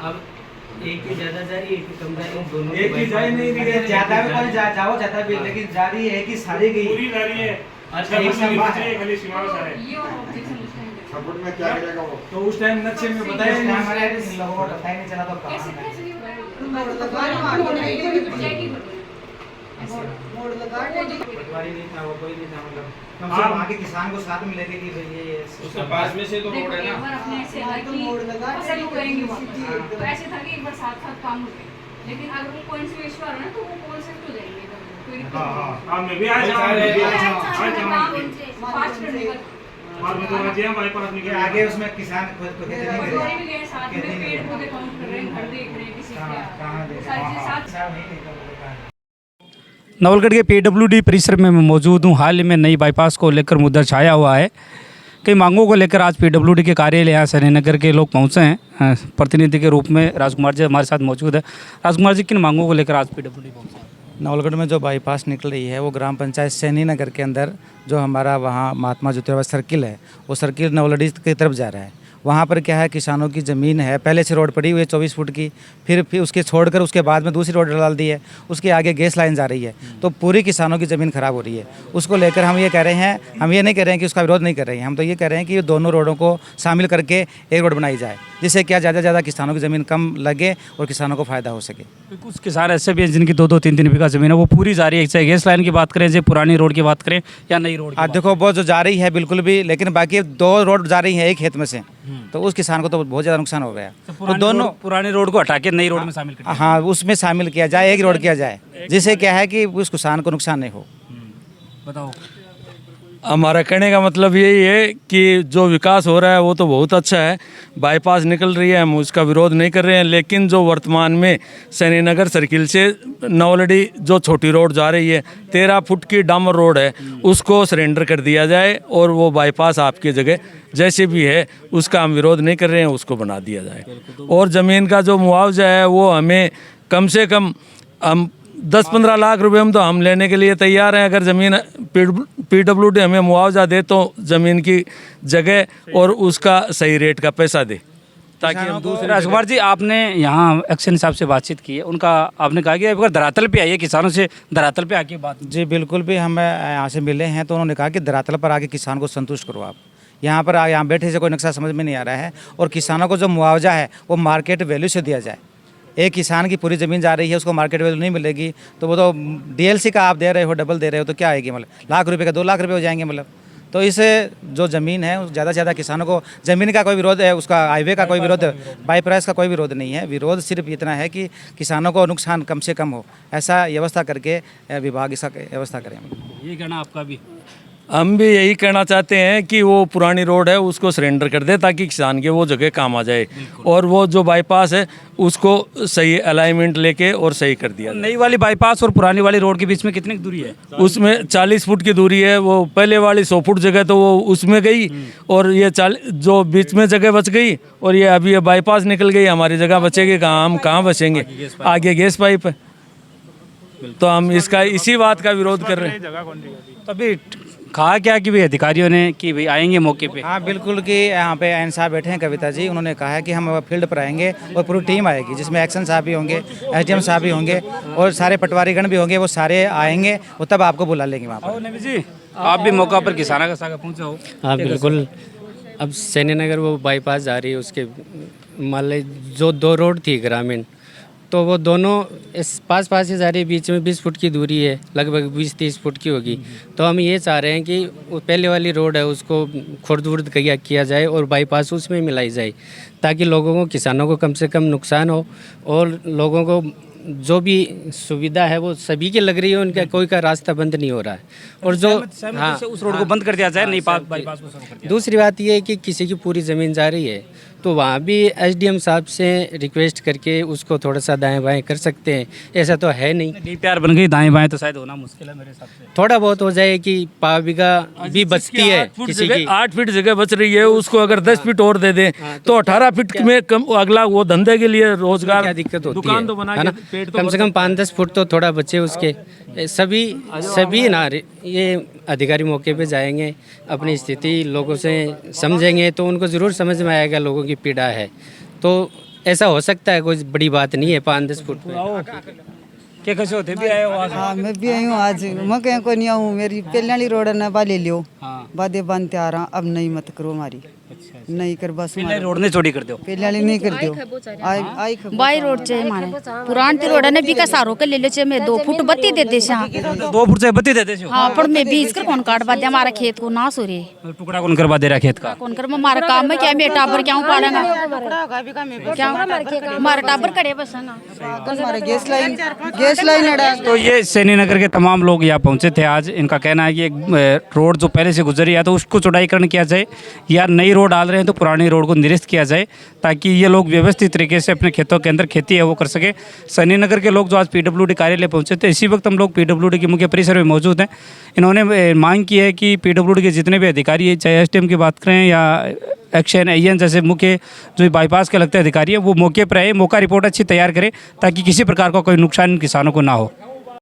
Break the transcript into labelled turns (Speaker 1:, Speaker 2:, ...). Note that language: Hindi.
Speaker 1: अब एक की ज्यादा जा रही है, एक की कम जा रही है, दोनों
Speaker 2: एक की जा ही नहीं रही है,
Speaker 3: ज्यादा भी कोई जाओ ज्यादा भी, लेकिन जा रही है कि सारी गई
Speaker 2: पूरी जा रही है।
Speaker 1: अच्छा,
Speaker 2: एक
Speaker 1: एक
Speaker 2: साल
Speaker 1: साल
Speaker 2: बचे खाली सीमा में सारे।
Speaker 4: ये और ऑब्जेक्शन उस टाइम पे
Speaker 5: सपोर्ट में क्या करेगा वो?
Speaker 2: तो उस टाइम नक्शे में बताया नहीं।
Speaker 3: हमारे लोगों को पता ही नहीं चला तो
Speaker 4: कैसे
Speaker 3: कहाँ
Speaker 4: कैसे नहीं
Speaker 6: मोड़ लगा
Speaker 4: बताया
Speaker 6: मोड़ लगा
Speaker 3: पटवारी नहीं था, वो कोई नहीं था, मतलब कम से
Speaker 2: हाँ।
Speaker 3: कम वहाँ के किसान को साथ में लेके कि भाई ये
Speaker 1: उसके पास में से तो रोड है
Speaker 4: एक
Speaker 1: ना।
Speaker 4: बार अपने ऐसे था
Speaker 6: तो
Speaker 4: कि
Speaker 6: मोड़ लगा
Speaker 4: फसल को करेंगे वापस।
Speaker 6: हाँ।
Speaker 4: तो ऐसे था कि एक बार साथ साथ काम होते, लेकिन अगर वो कोई से इश्यू आ रहा है ना तो वो कॉल से हो जाएंगे, कोई दिक्कत
Speaker 3: हाँ,
Speaker 4: नहीं।
Speaker 3: हाँ।
Speaker 2: हाँ मैं भी आज आऊँ, मैं भी आज आऊँ, आज आऊँ।
Speaker 4: फास्ट करने का
Speaker 2: और मैं तो आज यहाँ बाईपास
Speaker 3: ये
Speaker 2: निकल
Speaker 3: आगे उसमें किसान खुद को खेती नहीं
Speaker 4: पटवारी भी
Speaker 3: करे
Speaker 4: गए साथ में, पेड़ पौधे काउंट कर रहे हैं, घर देख रहे हैं, किसी
Speaker 3: कहाँ कहाँ
Speaker 4: क्या
Speaker 3: देख
Speaker 4: सारी चीज़ साथ
Speaker 3: साहब नहीं देखा वो कहाँ।
Speaker 7: नवलगढ़ के पीडब्ल्यूडी परिसर में मैं मौजूद हूँ। हाल ही में नई बाईपास को लेकर मुद्दा छाया हुआ है। कई मांगों को लेकर आज पीडब्ल्यूडी के कार्यालय यहाँ श्रीनगर के लोग पहुँचे हैं। प्रतिनिधि के रूप में राजकुमार जी हमारे साथ मौजूद है। राजकुमार जी, किन मांगों को लेकर आज पीडब्ल्यूडी पहुँचे हैं?
Speaker 3: नवलगढ़ में जो बाईपास निकल रही है वो ग्राम पंचायत सैनी नगर के अंदर जो हमारा वहाँ महात्मा ज्योतिराव सर्किल है, वो सर्किल नवलड़ी की तरफ जा रहा है। वहाँ पर क्या है, किसानों की ज़मीन है, पहले से रोड पड़ी हुई है 24 फुट की, फिर उसके छोड़कर उसके बाद में दूसरी रोड डाल दी है, उसके आगे गैस लाइन जा रही है, तो पूरी किसानों की ज़मीन खराब हो रही है। उसको लेकर हम ये कह रहे हैं, हम ये नहीं कह रहे हैं कि उसका विरोध नहीं कर रहे हैं, हम तो ये कह रहे हैं कि ये दोनों रोडों को शामिल करके एक रोड बनाई जाए, जिससे क्या ज़्यादा से ज़्यादा किसानों की ज़मीन कम लगे और किसानों को फ़ायदा हो सके।
Speaker 7: कुछ किसान ऐसे भी हैं जिनकी 2-2, 3-3 बीघा ज़मीन है, वो पूरी जा रही है। चाहे गैस लाइन की बात करें, चाहे पुरानी रोड की बात करें या नई रोड की बात
Speaker 3: देखो वो जो जा रही है बिल्कुल भी, लेकिन बाकी 2 रोड जा रही हैं एक खेत में से, तो उस किसान को तो बहुत ज़्यादा नुकसान हो गया। तो दोनों
Speaker 7: पुरानी रोड को हटा के नई रोड में शामिल कर दिया।
Speaker 3: हाँ उसमें शामिल किया जाए, एक रोड किया जाए, जिससे क्या है कि उस किसान को नुकसान नहीं हो।
Speaker 7: बताओ।
Speaker 8: हमारा कहने का मतलब यही है कि जो विकास हो रहा है वो तो बहुत अच्छा है, बाईपास निकल रही है, हम उसका विरोध नहीं कर रहे हैं, लेकिन जो वर्तमान में सैनीनगर सर्किल से नवलड़ी जो छोटी रोड जा रही है 13 फुट की डामर रोड है, उसको सरेंडर कर दिया जाए और वो बाईपास आपकी जगह जैसे भी है उसका हम विरोध नहीं कर रहे हैं, उसको बना दिया जाए। और ज़मीन का जो मुआवजा है वो हमें कम से कम हम 10-15 लाख रुपए हम तो हम लेने के लिए तैयार हैं। अगर ज़मीन पीडब्ल्यूडी हमें मुआवजा दे तो ज़मीन की जगह और उसका सही रेट का पैसा दे, ताकि हम दूसरे।
Speaker 7: राजकुमार जी, आपने यहाँ एक्शन साहब से बातचीत की है, उनका आपने कहा कि अगर धरातल पे आइए, किसानों से धरातल पे आके बात।
Speaker 3: जी बिल्कुल भी, हम यहाँ से मिले हैं तो उन्होंने कहा कि धरातल पर आके किसान को संतुष्ट करो आप। यहाँ बैठे से कोई नक्शा समझ में नहीं आ रहा है, और किसानों को जो मुआवजा है वो मार्केट वैल्यू से दिया जाए। एक किसान की पूरी ज़मीन जा रही है, उसको मार्केट वैल्यू नहीं मिलेगी, तो वो तो डीएलसी का आप दे रहे हो, डबल दे रहे हो, तो क्या आएगी, मतलब लाख रुपए का 2 लाख रुपए हो जाएंगे मतलब। तो इससे जो ज़मीन है ज़्यादा से ज़्यादा किसानों को, ज़मीन का कोई विरोध है, उसका हाईवे का कोई विरोध, बाई प्राइस का कोई विरोध नहीं है। विरोध सिर्फ इतना है कि किसानों को नुकसान कम से कम हो, ऐसा व्यवस्था करके विभाग इसका व्यवस्था करें।
Speaker 7: ये कहना आपका भी?
Speaker 8: हम भी यही कहना चाहते हैं कि वो पुरानी रोड है उसको सरेंडर कर दे, ताकि किसान के वो जगह काम आ जाए, और वो जो बाईपास है उसको सही अलाइनमेंट लेके और सही कर दिया।
Speaker 7: नई वाली बाईपास और पुरानी वाली रोड के बीच में कितनी दूरी है?
Speaker 8: उसमें 40 फुट की दूरी है। वो पहले वाली 100 फुट जगह तो वो उसमें गई, और ये जो बीच में जगह बच गई, और ये अभी ये बाईपास निकल गई, हमारी जगह बचेगी कहाँ, हम कहाँ बचेंगे? आगे गैस पाइप है, तो हम इसका इसी बात का विरोध कर रहे हैं।
Speaker 7: तभी कहा क्या कि भाई अधिकारियों ने कि भाई आएंगे मौके पे?
Speaker 3: हाँ बिल्कुल, कि यहाँ पे एन साहब बैठे हैं, कविता जी, उन्होंने कहा है कि हम फील्ड पर आएंगे और पूरी टीम आएगी, जिसमें एक्शन साहब भी होंगे, एसडीएम साहब भी होंगे, और सारे पटवारीगण भी होंगे, वो सारे आएंगे, वो तब आपको बुला लेंगे वहाँ पर।
Speaker 7: नबी जी, आप भी मौका पर किसानों का साथ पहुँचे हो?
Speaker 1: हाँ बिल्कुल। अब सैनीनगर वो बाईपास जा रही है, उसके मान ली जो 2 रोड थी ग्रामीण, तो वो दोनों इस पास ही जा रही है, बीच में 20 फुट की दूरी है, लगभग 20-30 फुट की होगी। तो हम ये चाह रहे हैं कि वो पहले वाली रोड है उसको खुर्द-वुर्द किया जाए और बाईपास उसमें मिलाई जाए, ताकि लोगों को, किसानों को कम से कम नुकसान हो, और लोगों को जो भी सुविधा है वो सभी की लग रही है, उनका कोई का रास्ता बंद नहीं हो रहा है। और जो
Speaker 7: हाँ, उस रोड को बंद कर दिया जाए, नई बाईपास को शुरू कर दिया।
Speaker 1: दूसरी बात ये है कि किसी की पूरी ज़मीन जा रही है, तो वहाँ भी एसडीएम साहब से रिक्वेस्ट करके उसको थोड़ा सा दाएं बाएं कर सकते हैं। ऐसा तो है नहीं,
Speaker 7: डीपीआर बन गई, दाएं बाएं तो शायद होना मुश्किल है मेरे हिसाब से।
Speaker 1: थोड़ा बहुत हो जाए कि पाव बीघा भी बचती है किसी की।
Speaker 8: 8 फीट जगह बच रही है, उसको अगर 10 फीट और दे दें तो 18 फीट में कम, अगला वो धंधे के लिए रोजगार,
Speaker 1: क्या दिक्कत होती
Speaker 8: दुकान
Speaker 1: है,
Speaker 8: तो बना
Speaker 1: है ना?
Speaker 8: के पेट तो
Speaker 1: कम से कम 5-10 फुट तो थोड़ा बचे उसके। सभी ना ये अधिकारी मौके पे जाएंगे, अपनी स्थिति लोगों से समझेंगे, तो उनको ज़रूर समझ में आएगा लोगों की पीड़ा है। तो ऐसा हो सकता है, कोई बड़ी बात नहीं है 5-10 फुट में।
Speaker 7: क्या कैसे होते भी आए हो आज?
Speaker 6: हाँ मैं भी आई हूँ आज, मैं कहीं को नहीं आऊँ, मेरी पहले वाली रोड है ना बा ले लियो,
Speaker 7: हाँ
Speaker 6: बादे बनते आ रहा, अब नहीं मत करो हमारी, नहीं कर बस
Speaker 7: पहले रोड ने चोरी कर दो।
Speaker 6: पहले वाली नहीं कर दो, आई
Speaker 5: बाई रोड चाहिए हमारे पुरान ती रोड है ना बीका सारो के ले लो चाहिए मैं 2 फुट बत्ती दे दे से
Speaker 7: 2 फुट से बत्ती देते हो?
Speaker 5: हाँ पर मैं बीज कर कौन काट बादे हमारा खेत को नाश हो रही
Speaker 7: टुकड़ा कौन करवा दे रहा खेत का?
Speaker 5: कौन कर हमारा काम में क्या मैं टाबर क्या पालेगा क्या हमारा टाबर करे बस है ना
Speaker 6: हमारे गैस लाइन अड़ा।
Speaker 7: तो ये सैनी नगर के तमाम लोग यहाँ पहुँचे थे आज। इनका कहना है कि एक रोड जो पहले से गुजरी है तो उसको चौड़ाईकरण किया जाए, या नई रोड डाल रहे हैं तो पुरानी रोड को निरस्त किया जाए, ताकि ये लोग व्यवस्थित तरीके से अपने खेतों के अंदर खेती है वो कर सके। सैनी नगर के लोग जो आज PWD कार्यालय पहुँचे थे, इसी वक्त हम लोग PWD के मुख्य परिसर में मौजूद हैं। इन्होंने मांग की है कि PWD के जितने भी अधिकारी है, चाहे SDM की बात करें या एक्शन AN जैसे मुख्य जो बाईपास के लगते अधिकारी है, वो मौके पर आए, मौका रिपोर्ट अच्छी तैयार करें ताकि किसी प्रकार का कोई नुकसान किसानों को ना हो।